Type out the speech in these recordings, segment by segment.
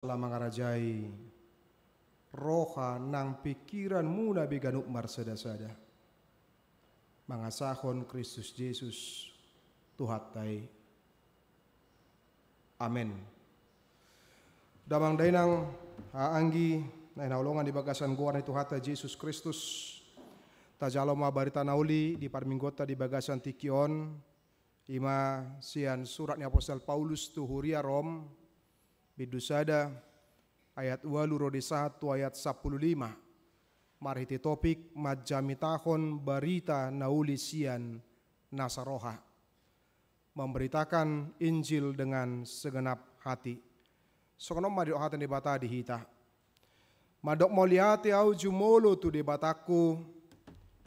Lama ngarajai roha nang pikiran muna biganuk marsada-sada mangasahon Kristus Yesus Tuhatai. Amin. Damang dainang haanggi na inaulongan di bagasan guan itu hata Yesus Kristus tajalo mabarita nauli di parminggota di bagasan tikion ima sian suratnya Apostol Paulus tu huria Rom bidusada ayat 8 rodi 1 ayat 15 marhiti topik majamitahon barita nauli sian nasaroha memberitakan Injil dengan segenap hati. Sokono madok hati debata di hita madok moliate au jumolo tu debataku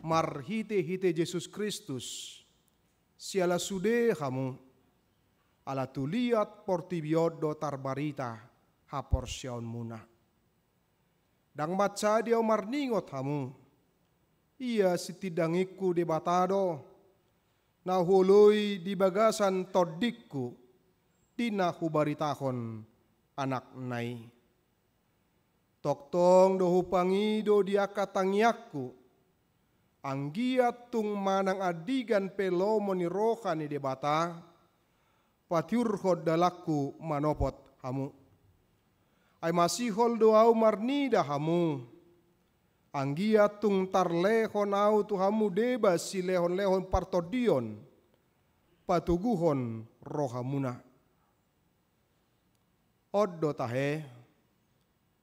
marhite Yesus Kristus siala sude kamu ala tuliat portibiodo tarbarita haporsion muna. Dang baca dia marningot hamu. Ia sitidangiku debatado. Na hului di bagasan todikku. Tina hubaritahon anak nai. Toktong dohu pangido dia katangiakku. Anggiat tung manang adigan pelomoni rohani debata. Patiurhod dalaku manopot hamu. Ay masihol doau marnida hamu. Anggia tung tarlehon au tu hamu debas si lehon-lehon partodion. Patuguhon rohamuna. Oddo tahe.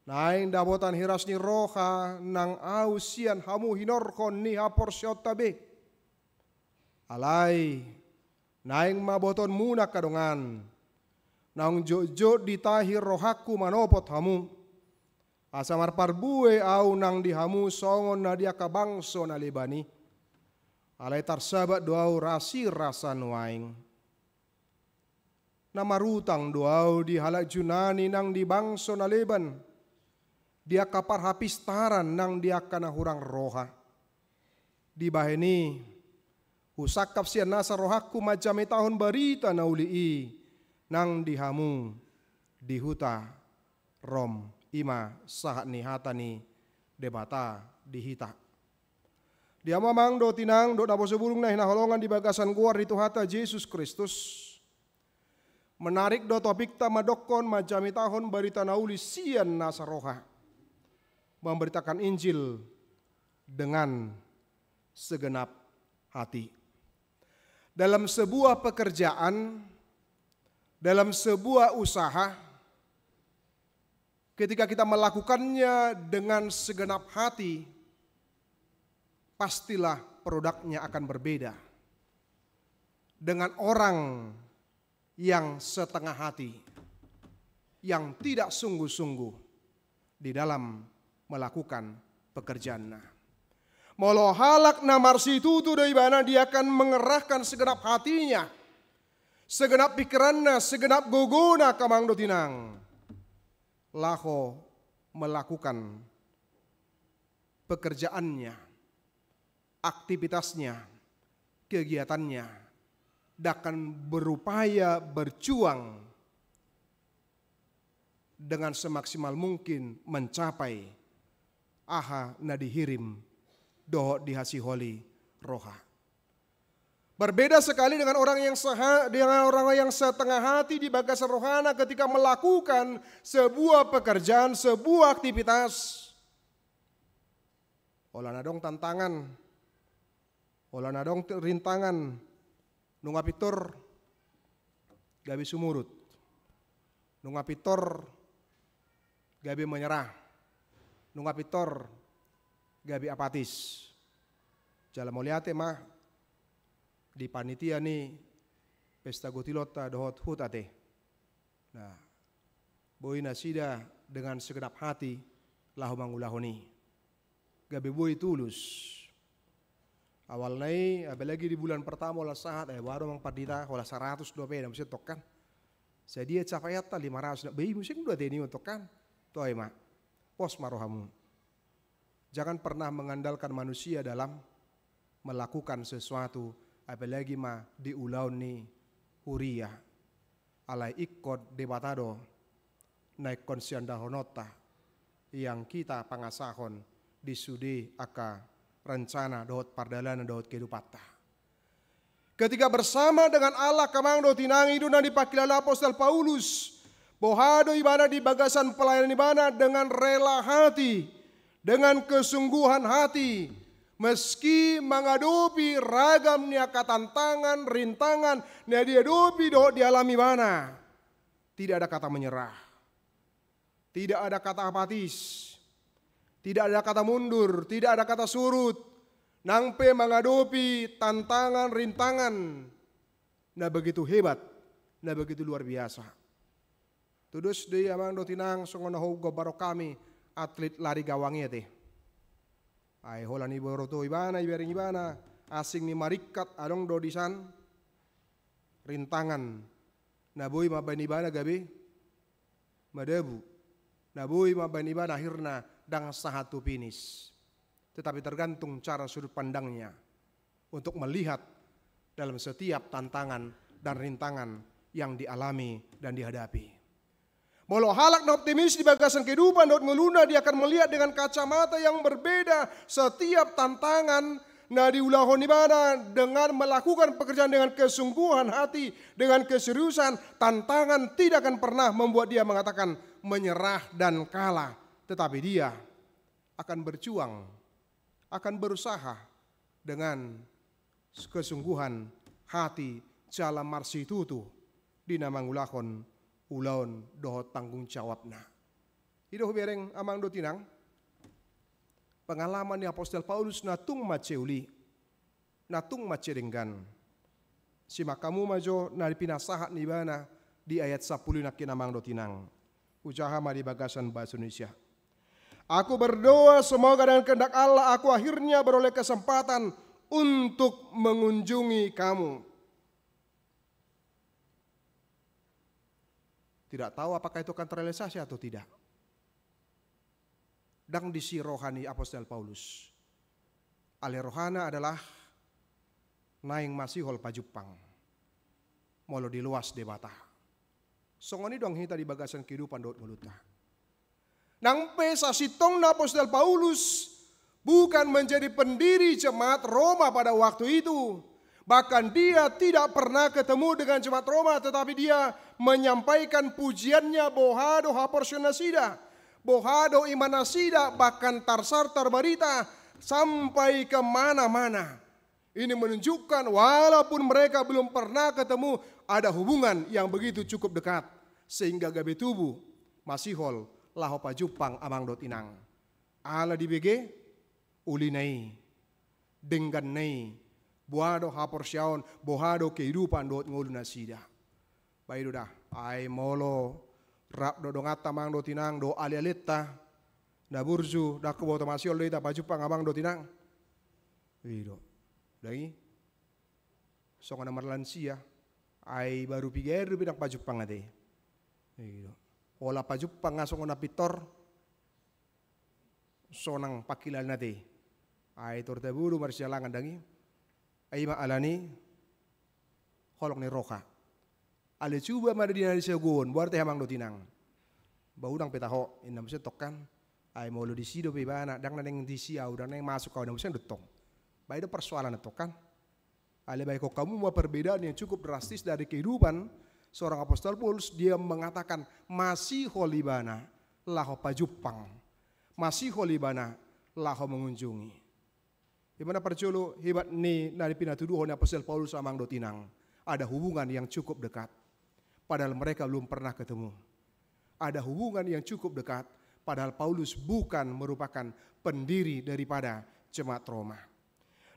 Naing dabotan hiras ni roha nang au sian hamu hinorkon ni haporsyot tabe. Alai. Naing maboton muna kadongan. Naung jojo ditahir rohaku manopot hamu. Asamar parbue au nang dihamu songon nadia kabangso na lebani. Alai tarsabat doau rasi rasa nuaing. Namarutang doau di halak junani nang di bangso na leban. Dia kapar hapistaran nang dia kana hurang roha. Di baheni usakap sian nasa rohaku macam tahun barita naulii nang dihamu dihuta rom ima sahat ni hatani debata dihita. Dia mamang do tinang do nabo sebulung na hinaholongan di bagasan guar itu hata Yesus Kristus. Menarik do topik ta madokon macam tahun barita nauli sian nasa roha. Memberitakan Injil dengan segenap hati. Dalam sebuah pekerjaan, dalam sebuah usaha, ketika kita melakukannya dengan segenap hati, pastilah produknya akan berbeda. Dengan orang yang setengah hati, yang tidak sungguh-sungguh di dalam melakukan pekerjaan. Molo halak namarsi tutu dari mana dia akan mengerahkan segenap hatinya, segenap pikirannya, segenap gogona kamang dotinang. Laho melakukan pekerjaannya, aktivitasnya, kegiatannya, dan berupaya berjuang dengan semaksimal mungkin mencapai aha nadihirim doh dihasiholi roha. Berbeda sekali dengan orang yang setengah hati di bagasan rohana ketika melakukan sebuah pekerjaan, sebuah aktivitas. Olah nadong tantangan, olah nadong rintangan, nungapitor gabi sumurut, nungapitor gabi menyerah, nungapitor gabi apatis. Jalan moliate mah di panitia nih pesta gotilota dohot hutate. Nah, boy nasida dengan segenap hati lahu mangulahoni. Gabi boy tulus. Awal nai apalagi di bulan pertama olah sahat baru mang padita olah 100 dope dan mesti tokan. Sedia capayata 500 bayi mesti dua teni untuk kan. Toy mah pos marohamu. Jangan pernah mengandalkan manusia dalam melakukan sesuatu, apalagi mah diulau ni huria alai ikut debatado naik konsian dahonota yang kita pangasahon di sudi aka rencana dohot pardalana dohot kedupata. Ketika bersama dengan Allah kamang do tinangi duna dipakilala apostol Paulus, bohado ibana di bagasan pelayanan ibana dengan rela hati, dengan kesungguhan hati, meski menghadapi ragam niaka tantangan, rintangan, nia dihadapi do dialami mana. Tidak ada kata menyerah. Tidak ada kata apatis. Tidak ada kata mundur, tidak ada kata surut. Nangpe menghadapi tantangan, rintangan. Nah begitu hebat, nah begitu luar biasa. Tudus di amang do tinang songonaho gobaro kami atlet lari gawangnya teh. Ay holan ibu roto ibana ibering ibana asing ni marikat adong do disan rintangan naboy maban ibana gabi madebu naboy maban ibana akhirna dang sahatu finish. Tetapi tergantung cara sudut pandangnya untuk melihat dalam setiap tantangan dan rintangan yang dialami dan dihadapi. Molo halak na optimis di bagasan kehidupan dot ngeluna dia akan melihat dengan kacamata yang berbeda setiap tantangan na diulahon ibana dengan melakukan pekerjaan dengan kesungguhan hati, dengan keseriusan. Tantangan tidak akan pernah membuat dia mengatakan menyerah dan kalah, tetapi dia akan berjuang, akan berusaha dengan kesungguhan hati jala marsi tutu di nama ngulahon ulaon dohot tanggung jawabna. Hidup bereng amang do tinang pengalaman ni apostol Paulus natung maceuli, natung macerenggan. Simak kamu majo nari pinasahat ni bana di ayat 10 nakin amang do tinang. Ucaha mari bagasan bahasa Indonesia. Aku berdoa semoga dengan kehendak Allah aku akhirnya beroleh kesempatan untuk mengunjungi kamu. Tidak tahu apakah itu akan terrealisasi atau tidak. Dang disi rohani apostol Paulus. Ale rohana adalah naing masihol pajupang. Molo di luas debata. Songoni dong hita di bagasan kehidupan dot nguluta. Nang pesa sitong na apostol Paulus bukan menjadi pendiri jemaat Roma pada waktu itu. Bahkan dia tidak pernah ketemu dengan jemaat Roma, tetapi dia menyampaikan pujiannya bohado haporsionasida, bohado imanasida, bahkan tarsar barita sampai ke mana-mana. Ini menunjukkan walaupun mereka belum pernah ketemu, ada hubungan yang begitu cukup dekat. Sehingga gabe tubuh masihol laho pajupang amang dot inang. Ala di BG ulinai dengan nei buado haporsyaon bohado kehidupan dot nguluna sida. Baik dah, ai molo rap do dongata mang do tinang do alialeta na burju da kubo tomasiol do ita pajupang amang do tinang. Wido. Lagi songa na marlansia ai baru piger bidang pajupang ade. Wido. Ola pajupang ngasong na pitor sonang pakilal nate. Ai torte buru marsialangan dangi. Ay maalani holok ni roka. Ale cuba mada dinari segun, buat teh hamang do tinang. Baudang petaho, inam se tokan. Ay molo di sido pe bana, dang neng di siau, dang neng masuk kau, dang se detong. Baik do persoalan tokan. Ale baik kok kamu mau perbedaan yang cukup drastis dari kehidupan seorang apostol Paulus, dia mengatakan masih holibana laho pajupang, masih holibana laho mengunjungi. Di mana percolo hebat ni dari pinatuduhon apostol Paulus amang do tinang. Ada hubungan yang cukup dekat. Padahal mereka belum pernah ketemu. Ada hubungan yang cukup dekat. Padahal Paulus bukan merupakan pendiri daripada jemaat Roma.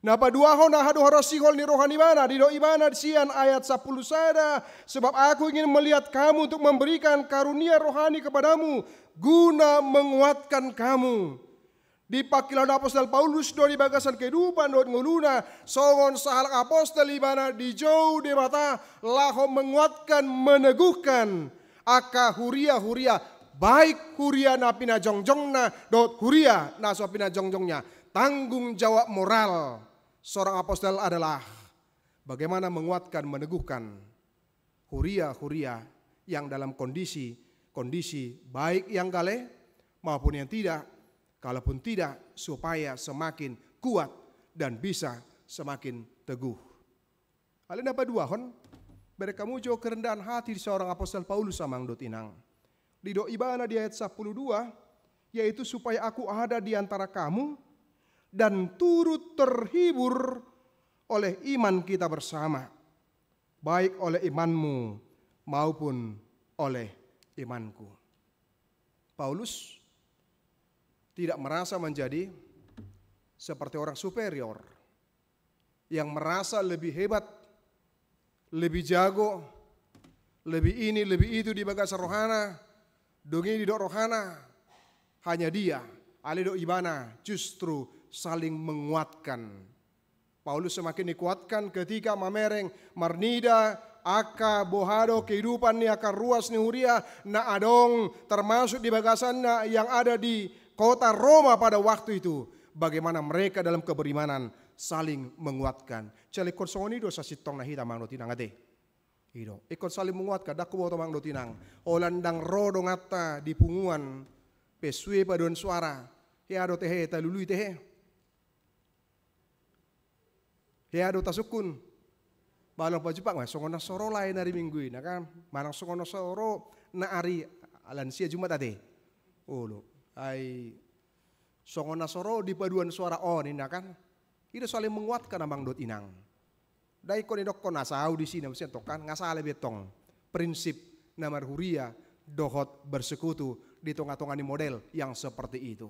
Nah paduahon ahadu harasihol ni rohani mana. Di do imana sian ayat 10 sada. Sebab aku ingin melihat kamu untuk memberikan karunia rohani kepadamu. Guna menguatkan kamu. Di pakilan apostol Paulus do di bagasan kehidupan do nguluna songon sahalak apostol ibana di jauh debata laho menguatkan meneguhkan aka huria baik huria na pina jongjongna do huria na so pina jongjongnya. Tanggung jawab moral seorang apostol adalah bagaimana menguatkan meneguhkan huria yang dalam kondisi kondisi baik yang gale maupun yang tidak, kalaupun tidak supaya semakin kuat dan bisa semakin teguh. Alin dapat dua hon, mereka mujo kerendahan hati seorang apostol Paulus samang dot inang. Di do ibana di ayat 12, yaitu supaya aku ada di antara kamu dan turut terhibur oleh iman kita bersama, baik oleh imanmu maupun oleh imanku. Paulus tidak merasa menjadi seperti orang superior yang merasa lebih hebat, lebih jago, lebih ini, lebih itu di bagasan rohana, dongi di dok rohana. Hanya dia, ali dok ibana, justru saling menguatkan. Paulus semakin dikuatkan ketika mamereng marnida aka bohado kehidupan ni akan ruas ni huria na adong termasuk di bagasanna yang ada di kota Roma pada waktu itu. Bagaimana mereka dalam keberimanan saling menguatkan. Cale konsoni do sa sitong na hita mang tinang ate. Ido, ikon saling menguatkan daku boto mang tinang. Olandang rodo ngata di punguan pesue padon suara. Ya do tehe talului tehe. Ya do tasukun. Balong pajupak mah songon soro lain hari minggu ini kan. Manang songon soro na ari alansia Jumat ate. Oh lo, ai songon soro di paduan suara on ini kan. Itu saling menguatkan amang dot inang. Dai kon idok kon asau di sini mesti tokan ngasale betong. Prinsip namar huria dohot bersekutu di tengah-tengah model yang seperti itu.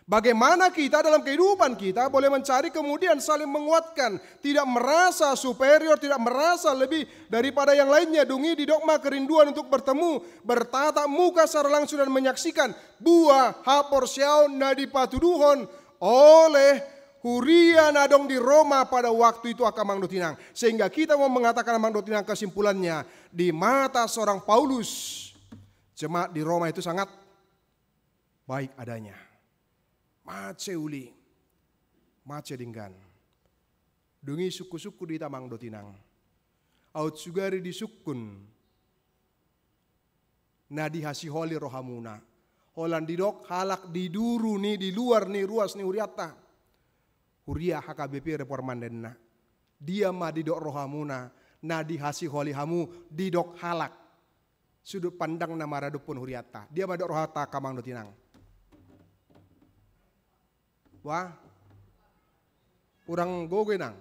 Bagaimana kita dalam kehidupan kita boleh mencari kemudian saling menguatkan, tidak merasa superior, tidak merasa lebih daripada yang lainnya. Dungi di dogma kerinduan untuk bertemu, bertatap muka secara langsung dan menyaksikan buah hapor siau na dipatuduhon oleh huria nadong di Roma pada waktu itu akan Mang Dotinang. Sehingga kita mau mengatakan Mang Dotinang kesimpulannya di mata seorang Paulus, jemaat di Roma itu sangat baik adanya. Mace uli, mace dinggan. Dungi suku-suku di tamang dotinang. Aut sugari di sukun. Nadi hasiholi rohamuna. Holan didok halak di duru ni di luar ni ruas ni uriata. Huria HKBP reformandenna. Dia ma didok rohamuna. Nadi hasiholi hamu didok halak. Sudut pandang nama radupun huriata. Dia ma dok rohata kamang dotinang. Wah, kurang goge nang,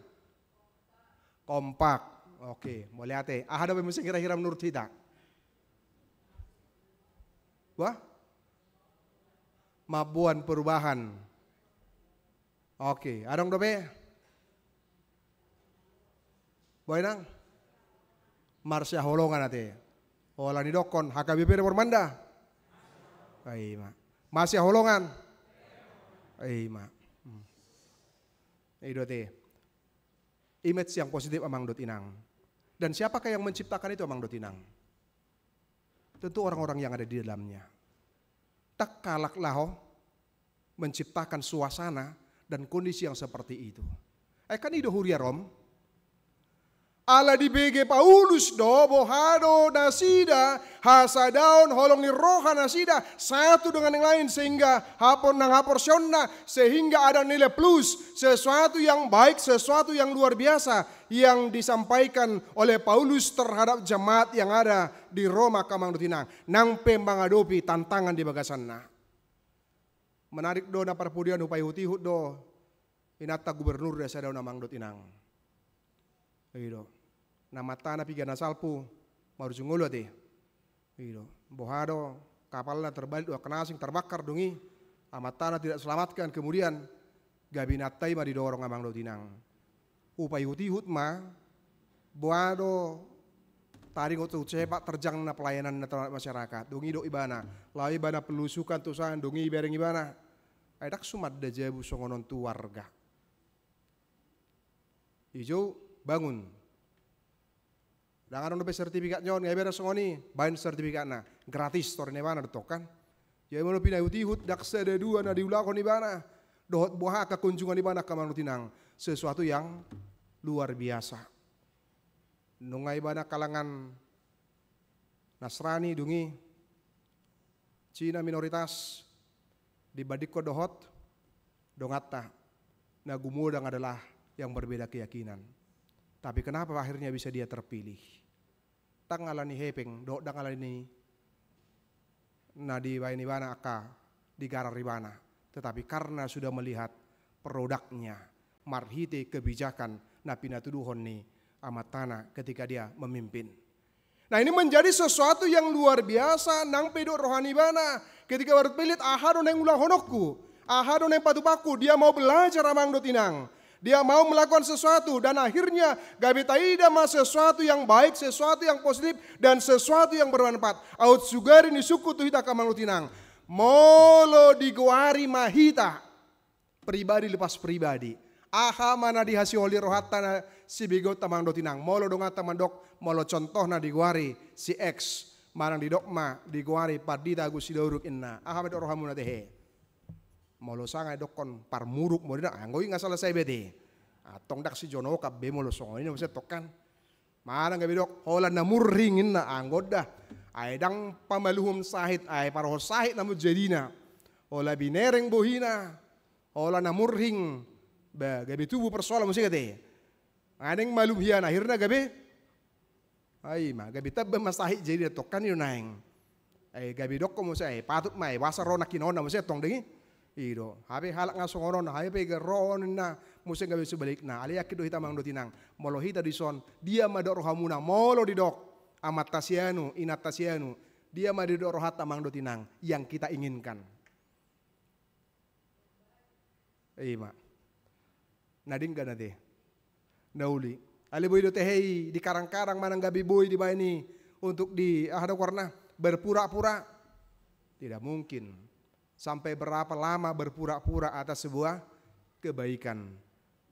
kompak, oke, mau lihat ada apa mesti kira-kira menurut kita? Wah, mabuan perubahan, oke, ada dobe, boy nang, Marsya holongan ate, olah di dokon, HKBP Reformanda, aima, masih holongan. Mak, idote, image yang positif amang dot inang. Dan siapakah yang menciptakan itu amang dot inang? Tentu orang-orang yang ada di dalamnya. Tak kalak laho menciptakan suasana dan kondisi yang seperti itu. Kan ido huria rom. Ala di BG Paulus do bohado nasida hasadaun holong ni roha nasida satu dengan yang lain sehingga hapor nang hapor syonna sehingga ada nilai plus sesuatu yang baik, sesuatu yang luar biasa yang disampaikan oleh Paulus terhadap jemaat yang ada di Roma kamang dotinang nang pembangadopi tantangan di bagasanna. Menarik do na perpudian upay hutihut do inata gubernur desa daun amang dotinang. Begitu. Nama tanah piga nasalpu marujungulu ate. Begitu. Bohado kapalnya terbalik dua kenasing terbakar dungi. Amat tanah tidak selamatkan kemudian gabinatai ma didorong amang dotinang. Upay hutihut ma bohado taring otu cepat terjang na pelayanan na masyarakat. Dungi do ibana. Lawi ibana pelusukan tusan dungi bereng ibana. Aidak sumat dejebu songonon tu warga. Ijo bangun. Dangan ono sertifikat nyon ngai beda songoni bain sertifikat na gratis tor ne bana dotokan. Ya mono pinai utihut daksa de dua na diulakon di bana. Dohot boha ka kunjungan di bana ka manutinang sesuatu yang luar biasa. Nungai bana kalangan Nasrani dungi Cina minoritas di badiko dohot dongata nagumudang adalah yang berbeda keyakinan. Tapi kenapa akhirnya bisa dia terpilih? Tangalani hepeng do dangalani na di bana aka di garar ribana. Tetapi karena sudah melihat produknya, marhite kebijakan na pinatuduhon ni amatana ketika dia memimpin. Nah ini menjadi sesuatu yang luar biasa nang pedo rohani bana. Ketika baru pelit ahado neng ulah honokku, ahado neng patupaku, dia mau belajar amang do tinang. Dia mau melakukan sesuatu dan akhirnya gabe taida mas sesuatu yang baik, sesuatu yang positif dan sesuatu yang bermanfaat. Aut sugari ni suku tu hita kamang do tinang. Molo diguari mahita pribadi lepas pribadi. Aha mana dihasil oleh rohatana si bigo tamang do tinang. Molo donga tamandok molo contoh na diguari si X marang di dokma diguari padita gus sidoruk inna. Aha med rohamuna tehe. Molo sanga dokon par muruk mo dina anggoy nga selesai bete. Atong dak si Jono kab be molo songo ini mesti tokan. Marang gabi dok holan na murringin na anggod dah. Ay dang pamaluhum sahit ay paroh sahit na mujadina. Ola binereng bohina. Ola na murring. Ba gabi tubuh persoalan mesti kate. Adeng malum hian akhirnya gabi. Ay ma gabi tabbe masahit jadi tokan yun naeng. Ay gabi dok ko mo say patut may wasarona kinona mo siya tong dengi. Ido, habe halak ngasongoron na habe geron na musim gabi sebalik na ali yakido hita mang do tinang molo hita dison dia madok rohamuna molo didok amat tasianu inat tasianu dia madok rohata mang do tinang yang kita inginkan. Ima nading gana deh nauli ali boy do tehei di karang-karang manang gabi boy di bani untuk di ada warna berpura-pura tidak mungkin. Sampai berapa lama berpura-pura atas sebuah kebaikan.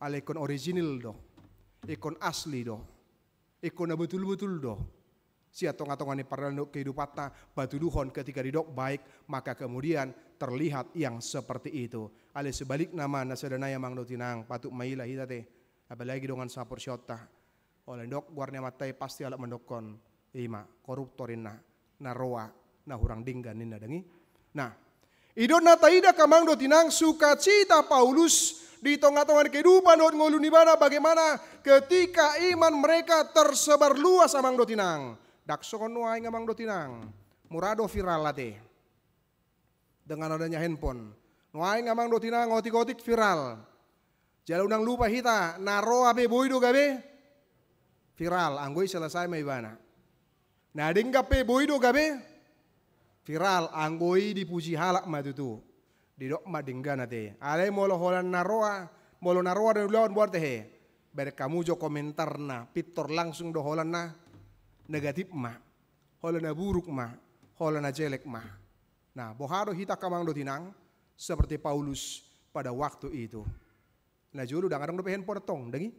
Alekon original doh. Ikon asli doh. Ikon betul-betul doh. Siatong-atong ani paralel kehidupan batu duhon ketika didok baik. Maka kemudian terlihat yang seperti itu. Ale sebalik nama nasadanaya mang dotinang patuk maila hita teh. Apalagi dengan sapor syota. Oleh dok guarnya matai pasti alak mendokon. Ima koruptorin na roa na hurang dinggan nina dengi. Nah. Idon na taida kamang do tinang sukacita Paulus di tengah-tengah kehidupan dot ngoluni bana bagaimana ketika iman mereka tersebar luas amang do tinang. Daksokon nuai ngamang do tinang. Murado viral late. Dengan adanya handphone. Nuai ngamang do tinang ngotik-ngotik viral. Jalunang lupa hita naro abe boido gabe viral anggoi selesai mai bana. Nah denggape boido gabe viral anggoi dipuji halak matutu didok madinggana te ale molo holan naroa molo naroa dan lawan buat teh ber kamu jo komentar na pitor langsung do holan na negatif mah holan na buruk mah holan na jelek mah. Nah bohado hita kamang do tinang seperti Paulus pada waktu itu. Nah juru dangadang do handphone tong dengi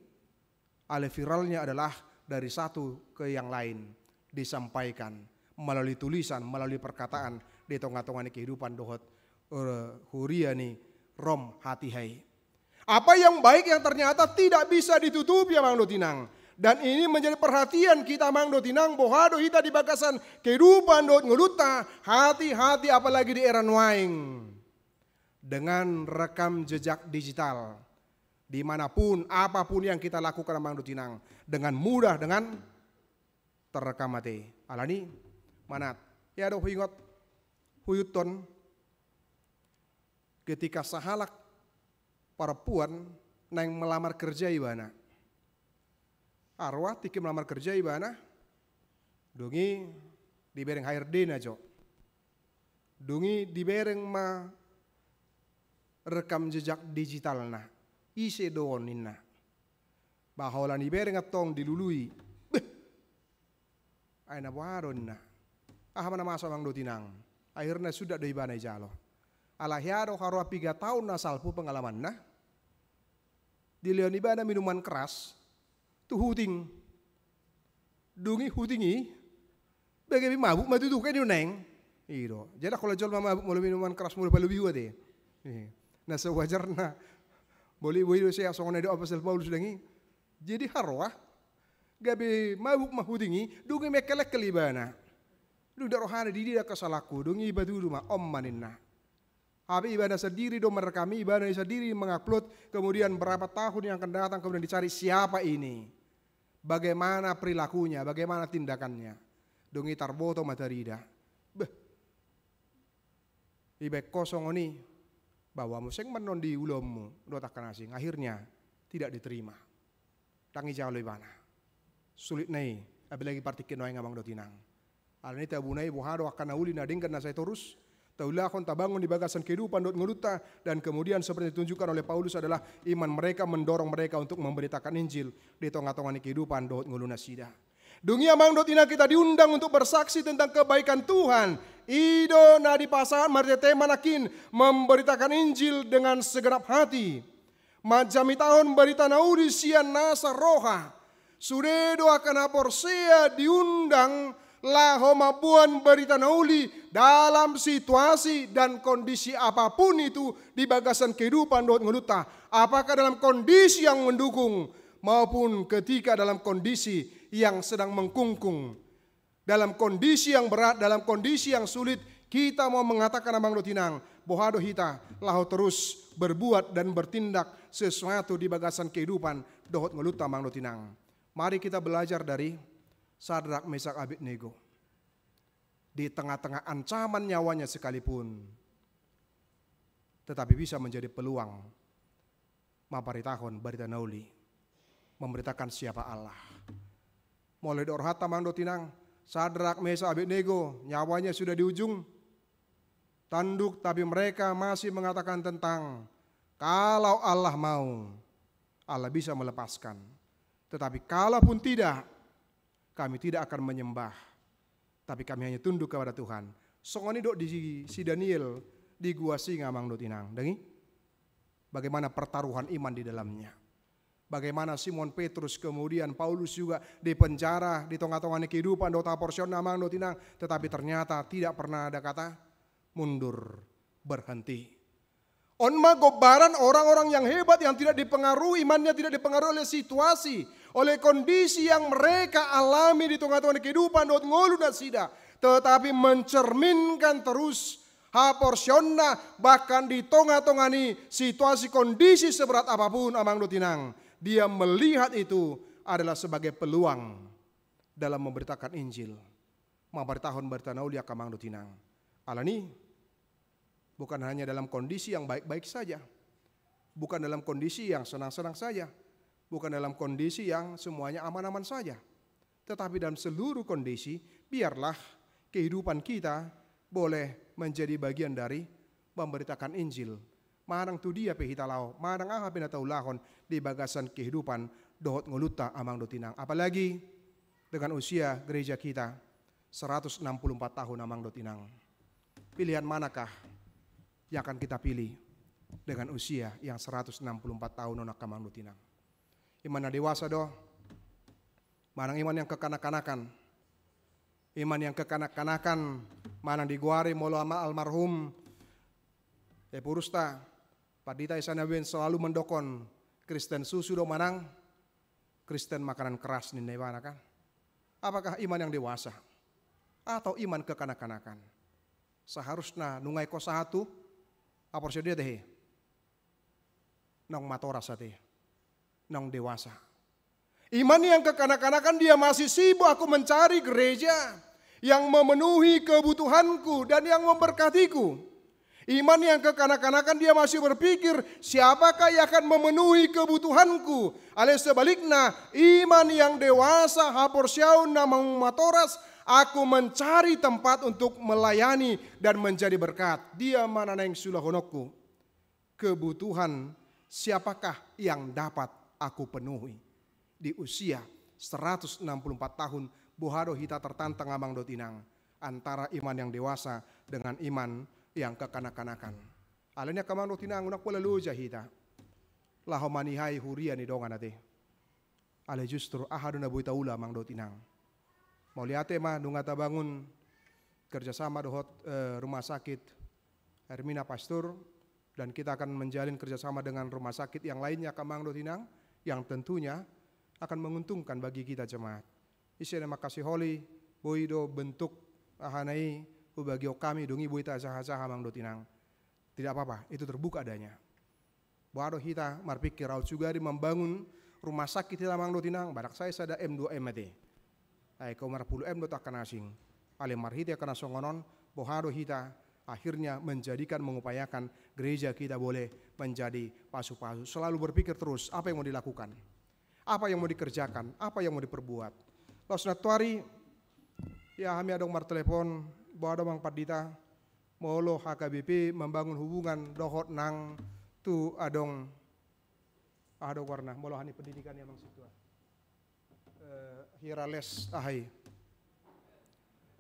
ale viralnya adalah dari satu ke yang lain disampaikan melalui tulisan, melalui perkataan di tengah-tengah kehidupan dohot huria ni rom hati hai. Apa yang baik yang ternyata tidak bisa ditutupi amang do tinang. Dan ini menjadi perhatian kita amang do tinang bohado hita di bagasan kehidupan dohot ngeluta hati-hati apalagi di era nuaing. Dengan rekam jejak digital dimanapun apapun yang kita lakukan amang do tinang dengan mudah dengan terekam mati. Alani manat, ya do huyot huyuton ketika sahalak perempuan nang melamar kerja ibana. Arwah tiki melamar kerja ibana, dungi dibereng HRD na jo. Dungi dibereng ma rekam jejak digital na, ise doon ninna. Baholan dibereng atong dilului, ay nabuharon na. Mana masa mang do tinang. Akhirnya sudah do ibana jalo. Alahiado karo 3 tahun na salpu pengalaman na. Dilion ibana minuman keras. Tu huting. Dungi hutingi. Bagaimana mabuk matutu kan yun neng. Iro. Jadi kalau jual mabuk mulu minuman keras mulu palubiwa deh. Nah sewajar na. Boleh saya songon ada apasal Paulus dengi. Jadi harwah. Gabi mabuk mahutingi. Dungi mekelek kelibana. Duda rohani di dia kesalaku, dong ibadah rumah om maninna. Abi ibadah sendiri dong merekami ibadah sendiri mengupload, kemudian berapa tahun yang akan datang kemudian dicari siapa ini, bagaimana perilakunya, bagaimana tindakannya, dong itarboto matarida. Beh, ibek kosong ini, bahwa museng menon di ulommu, do takkan asing, akhirnya tidak diterima. Tangi jauh lebih mana, sulit nih, apalagi partikin noy ngamang do tinang. Alani tabunai bohado akan nauli nadingkan nasai terus. Taulah kon tabangun di bagasan kehidupan dot ngeluta, dan kemudian seperti ditunjukkan oleh Paulus adalah iman mereka mendorong mereka untuk memberitakan Injil di tengah-tengah kehidupan dot ngeluna sida. Dunia mang dot ina kita diundang untuk bersaksi tentang kebaikan Tuhan. Ido na di pasangan marjete manakin memberitakan Injil dengan segenap hati. Majami tahun berita naudi sian nasa roha. Sudedo akan aporsea diundang lah mabuan berita nauli dalam situasi dan kondisi apapun itu di bagasan kehidupan dot ngeluta. Apakah dalam kondisi yang mendukung maupun ketika dalam kondisi yang sedang mengkungkung, dalam kondisi yang berat, dalam kondisi yang sulit, kita mau mengatakan amang dotinang bohado hita lahu terus berbuat dan bertindak sesuatu di bagasan kehidupan dot ngeluta amang dotinang. Mari kita belajar dari Sadrak, Mesak, Abednego. Di tengah-tengah ancaman nyawanya sekalipun, tetapi bisa menjadi peluang maparitahon berita nauli, memberitakan siapa Allah. Mulai dorhata mangdo tinang, Sadrak, Mesak, Abednego, nyawanya sudah di ujung tanduk, tapi mereka masih mengatakan tentang kalau Allah mau, Allah bisa melepaskan. Tetapi kalaupun tidak, kami tidak akan menyembah, tapi kami hanya tunduk kepada Tuhan. Songoni dok di si Daniel di gua singa mang dot inang. Dengi? Bagaimana pertaruhan iman di dalamnya. Bagaimana Simon Petrus kemudian Paulus juga di penjara di tengah-tengah kehidupan dota porsion mang dot inang, tetapi ternyata tidak pernah ada kata mundur, berhenti. Onma gobaran orang-orang yang hebat yang tidak dipengaruhi, imannya tidak dipengaruhi oleh situasi, oleh kondisi yang mereka alami di tengah-tengah kehidupan dot ngolu nasida, tetapi mencerminkan terus haporsionna bahkan di tengah-tengah ni situasi kondisi seberat apapun amang dotinang, dia melihat itu adalah sebagai peluang dalam memberitakan Injil. Memberitakan berita nauli akamang dotinang. Alani bukan hanya dalam kondisi yang baik-baik saja, bukan dalam kondisi yang senang-senang saja, bukan dalam kondisi yang semuanya aman-aman saja, tetapi dalam seluruh kondisi biarlah kehidupan kita boleh menjadi bagian dari memberitakan Injil. Marang tu dia pehitalau, marang aha pinataulahon di bagasan kehidupan dohot ngoluta amang dotinang. Apalagi dengan usia gereja kita 164 tahun amang dotinang. Pilihan manakah yang akan kita pilih dengan usia yang 164 tahun onak kamang dotinang? Iman yang dewasa doh, manang iman yang kekanak-kanakan, iman yang kekanak-kanakan, manang diguari molo ama almarhum purusta padita isanawen selalu mendokon Kristen susu do manang Kristen makanan keras nih newana kan? Apakah iman yang dewasa atau iman kekanak-kanakan? Seharusnya nungai ko satu apa dia deh, nong matoras ate, nong dewasa. Iman yang kekanak-kanakan dia masih sibuk aku mencari gereja yang memenuhi kebutuhanku dan yang memberkatiku. Iman yang kekanak-kanakan dia masih berpikir siapakah yang akan memenuhi kebutuhanku. Alias sebaliknya iman yang dewasa haporsiaun namang matoras, aku mencari tempat untuk melayani dan menjadi berkat. Dia mana yang sulah honokku. Kebutuhan siapakah yang dapat aku penuhi. Di usia 164 tahun bohado hita tertantang amang dotinang. Antara iman yang dewasa dengan iman yang kekanak-kanakan. Alanya kamang dotinang unak pula luja hita. Laho manihai huria ni dongan ate. Ale justru ahadu na buita ula amang dotinang. Mau lihat mah nungata bangun kerjasama dohot rumah sakit Hermina Pastur, dan kita akan menjalin kerjasama dengan rumah sakit yang lainnya kamang dotinang yang tentunya akan menguntungkan bagi kita jemaat. Isya makasih holi boido bentuk ahanai ubagio kami dongi buita saha-saha mang dotinang. Tidak apa-apa, itu terbuka adanya. Baru kita marpikir raut juga membangun rumah sakit kita mang dotinang, barak saya sada M2M ate. Ai kau mar 10M do tak kana asing. Ale marhita kana songonon, boharo kita akhirnya mengupayakan gereja kita boleh menjadi pasu-pasu. Selalu berpikir terus apa yang mau dilakukan, apa yang mau dikerjakan, apa yang mau diperbuat. Los natuari ya kami adong mar telepon, bawa adong padita, molo HKBP membangun hubungan dohot nang tu adong warna molo hani pendidikan yang mang situ. Hirales ahai.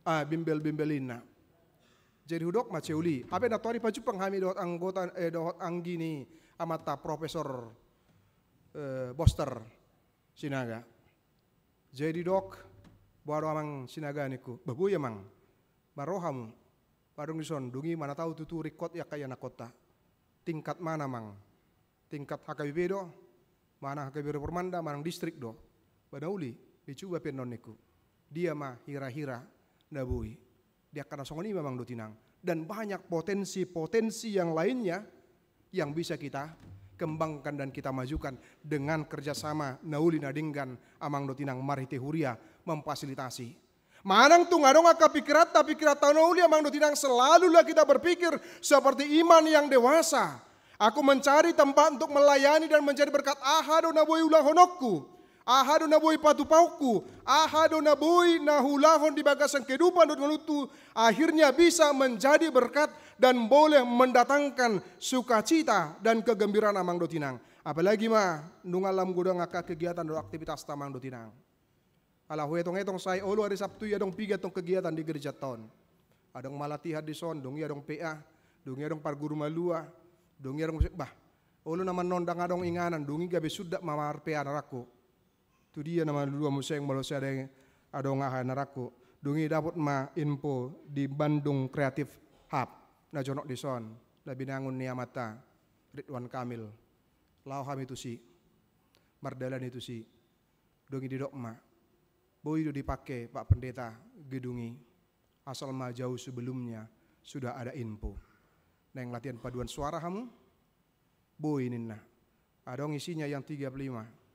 Bimbel-bimbelina. Jadi hudok maceuli. Apa natuari pajupang kami dohot anggota dohot anggini amata Profesor Boster sinaga. Jadi dok baru amang sinaga niku. Bagu ya mang. Marohamu. Padung dison dungi mana tahu tutu rekod ya kaya nakota. Tingkat mana mang? Tingkat HKBP do. Mana HKBP Permanda, mana distrik do. Badauli dicoba penon niku. Dia mah hira-hira nabui. Dia karena songoni memang dotinang. Dan banyak potensi-potensi yang lainnya yang bisa kita kembangkan dan kita majukan dengan kerjasama nauli nadinggan amang dotinang marite huria memfasilitasi. Manang tu ngadong pikirat nauli amang dotinang selalulah kita berpikir seperti iman yang dewasa. Aku mencari tempat untuk melayani dan menjadi berkat ahado naboi ulah honokku. Ahado na boy patupauku, ahado na boy na hulahon di bagasan kehidupan dan menutu, akhirnya bisa menjadi berkat dan boleh mendatangkan sukacita dan kegembiraan amang dotinang. Apalagi mah nungalam gudang ngaka kegiatan dan aktivitas tamang dotinang. Alah etong say olo hari Sabtu ya dong piga tong kegiatan di gereja ton. Adong malatihan di son, dong ya dong PA, dong ya dong parguru malua, dong ya dong bah. Olo naman nondang adong inganan, dongi gabe sudah mamar PA naraku. Tu dia nama dua museng Malaysia ada ngahan naraku. Dungi dapat ma info di Bandung Creative Hub. Na jonok di son. Labi nangun niamata Ridwan Kamil. Lauham itu si. Mardalan itu si. Dungi di dokma. Boy itu dipakai Pak Pendeta gedungi. Asal ma jauh sebelumnya sudah ada info. Neng latihan paduan suara kamu. Boy nina. Adong isinya yang 35.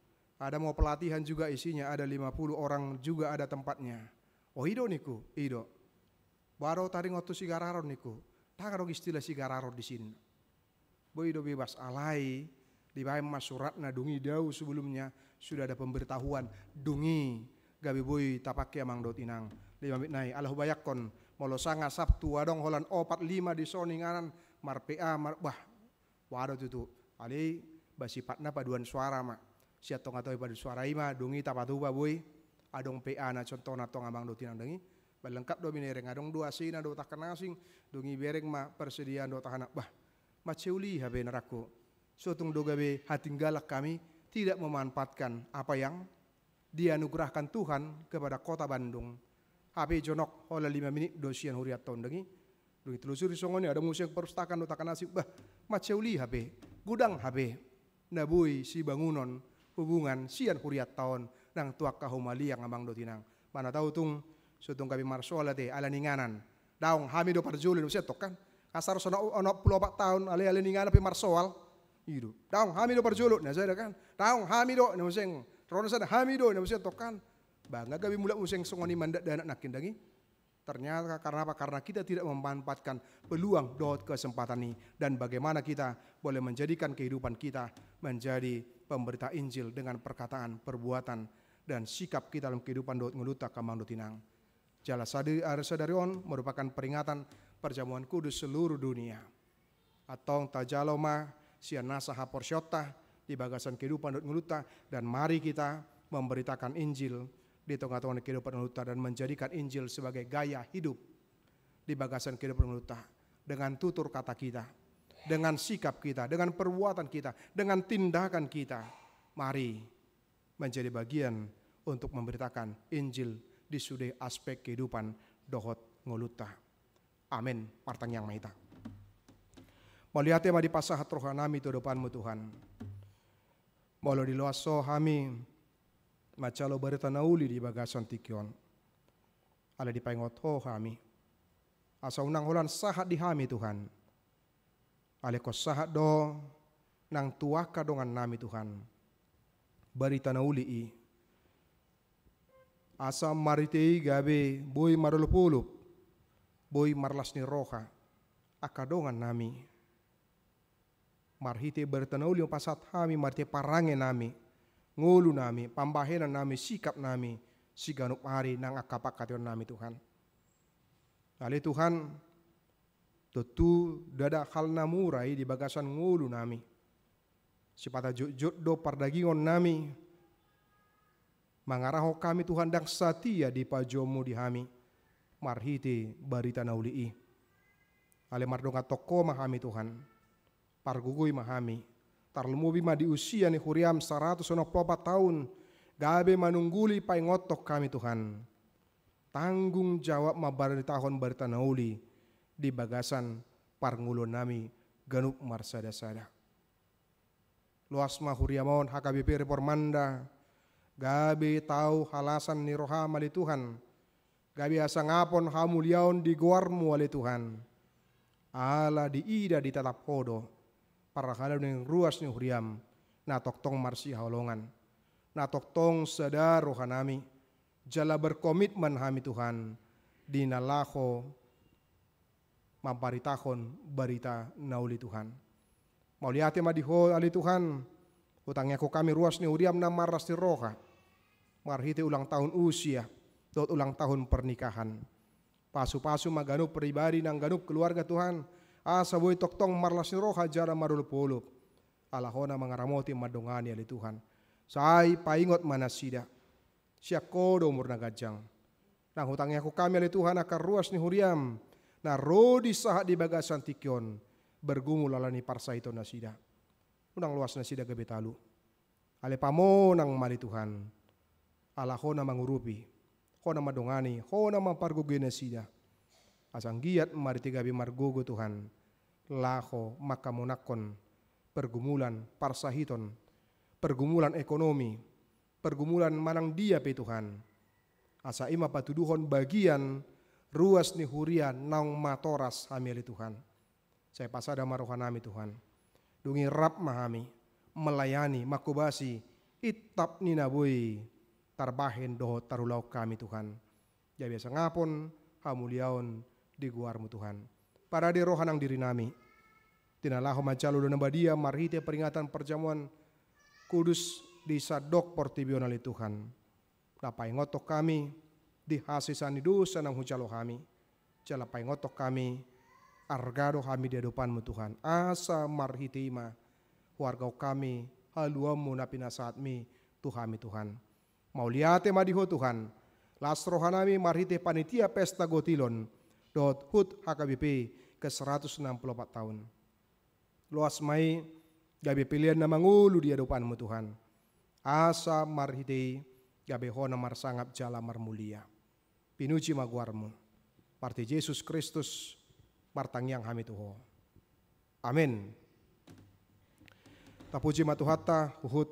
Ada mau pelatihan juga isinya, ada 50 orang juga ada tempatnya. Oh ido niku, ido. Baru tadi ngotu sigararon niku. Tangarong istilah sigararon di sini. Bo ido bebas alai, di bawah mas surat dungi jauh sebelumnya sudah ada pemberitahuan dungi gabi boy tapake amang dotinang 5 menit nai Allah bayakon molo sanga Sabtu adong holan 45 di soninganan mar PA mar bah wado tutu ali basipatna paduan suara mak siatong atau padu suara ima dungi tapatuba boy adong PA na contoh na tong amang dotinang dengi balengkap do binereng adong dua sina do takanasing dungi bereng ma persediaan do tahana bah maceuli habe nerako sotung do gabe hatinggalak kami tidak memanfaatkan apa yang dianugerahkan Tuhan kepada kota Bandung. HP jonok hola 5 menit dosian huriat tahun dengi. Dungi telusuri songoni ada musik perpustakaan do takanasing bah maceuli HP gudang HP nabui si bangunan hubungan sian huriat tahun nang tuak kahumali yang amang do tinang. Mana tahu tung sutung kami marsola te ala ninganan. Daung hami do parjulin usia tok kan. Kasar sono ono 24 tahun ale ninganan pe marsoal. Idu. Daung hami do parjulut na saya kan. Daung hami do na museng. Trono sada hami do na usia tok kan. Bangga gabi mula museng songoni mandat dan nakin dangi. Ternyata karena apa? Karena kita tidak memanfaatkan peluang dot kesempatan ini dan bagaimana kita boleh menjadikan kehidupan kita menjadi pemberita Injil dengan perkataan, perbuatan dan sikap kita dalam kehidupan dot ngeluta kamang dotinang. Jala sadarion merupakan peringatan perjamuan kudus seluruh dunia. Atau tajaloma sian nasa haporsyota di bagasan kehidupan dot ngeluta dan mari kita memberitakan Injil di tengah-tengah kehidupan ngeluta dan menjadikan Injil sebagai gaya hidup di bagasan kehidupan ngeluta dengan tutur kata kita, dengan sikap kita, dengan perbuatan kita, dengan tindakan kita. Mari menjadi bagian untuk memberitakan Injil di sudai aspek kehidupan dohot ngoluta. Amin. Partang yang mahita. Melihat tema di pasahat rohanami itu depanmu Tuhan. Molo di loaso kami macalo berita nauli di bagasan tikion. Ala di paingot ho kami. Asa unang holan sahat di hami Tuhan. Aleko sahat do nang tuaka dongan nami Tuhan. Barita na uli asa maritei gabe boy marulupulup, boy marlas ni roha, akadongan nami. Marhite barita na uli pasat hami marite parange nami, ngulu nami, pambahenan nami, sikap nami, siganup hari nang akapakation nami Tuhan. Ali Tuhan, tentu dada hal namurai di bagasan ngulu nami. Sipata jujud do pardagingon nami. Mangaraho kami Tuhan dang satia di pajomu di hami. Marhiti barita naulii. Ale mardonga toko mahami Tuhan. Pargugui mahami. Tarlumubi ma di usia ni huriam 194 tahun. Gabe manungguli paingotok kami Tuhan. Tanggung jawab ma tahun barita nauli di bagasan parngulon nami ganup marsada-sada. Luas mahuriamon HKBP Reformanda, gabi tahu halasan ni roha mali Tuhan, gabi asa ngapon hamuliaon di guarmu wali Tuhan, ala di ida di tatap hodo, para halau ng ruas ni huriam, na toktong marsi haulongan, na toktong sadar roha nami, jala berkomitmen hami Tuhan, di nalaho mamparitahon barita nauli Tuhan. Mauliate madiho ali Tuhan, utangnya ko kami ruas ni uriam na maras ni roha, marhiti ulang tahun usia, dot ulang tahun pernikahan. Pasu-pasu maganup pribadi nang ganup keluarga Tuhan, asa boy toktong marlas ni roha jara marulup-ulup, alahona mangaramoti madongani ali Tuhan. Say paingot manasida, siya kodo umur nagajang. Nang hutangnya ko kami ali Tuhan akar ruas ni huriam, na rodi sahat di bagasan tikyon, bergumul alani parsa ito na sida. Unang luas na sida gabi talu. Ale pamo nang mali Tuhan. Ala ho na mangurupi. Ho na madongani. Ho na mampargugoy na sida. Asang giat mariti gabi margugo Tuhan. Laho makamunakon. Pergumulan parsahiton. Pergumulan ekonomi. Pergumulan manang dia pe Tuhan. Asa ima patuduhon bagian ruas ni hurian naung matoras hamili Tuhan. Saya pasada maroha nami Tuhan. Dungi rap mahami, melayani, makubasi, itap ni nabui, tarbahin doho tarulau kami Tuhan. Ya biasa ngapon, hamuliaon di guarmu Tuhan. Para di rohanang diri nami. Tinalaho mancalo do nabadia marhite peringatan perjamuan kudus di sadok portibionali Tuhan. Lapai ngotok kami, di hasisan dosa nang huncalo kami. Jalapai ngotok kami, argado kami di hadapanmu Tuhan. Asa marhitima warga kami haluamu na pinasaatmi Tuhami Tuhan. Mauliate madiho Tuhan. Lasrohanami marhite panitia pesta gotilon. Dot hut HKBP ke 164 tahun. Luas mai gabi pilihan na mangulu di hadapanmu Tuhan. Asa marhite gabi hona marsangap jala marmulia. Pinuji maguarmu. Parti Yesus Kristus martangyang hami tuho. Amin. Tapuji matuhata uhut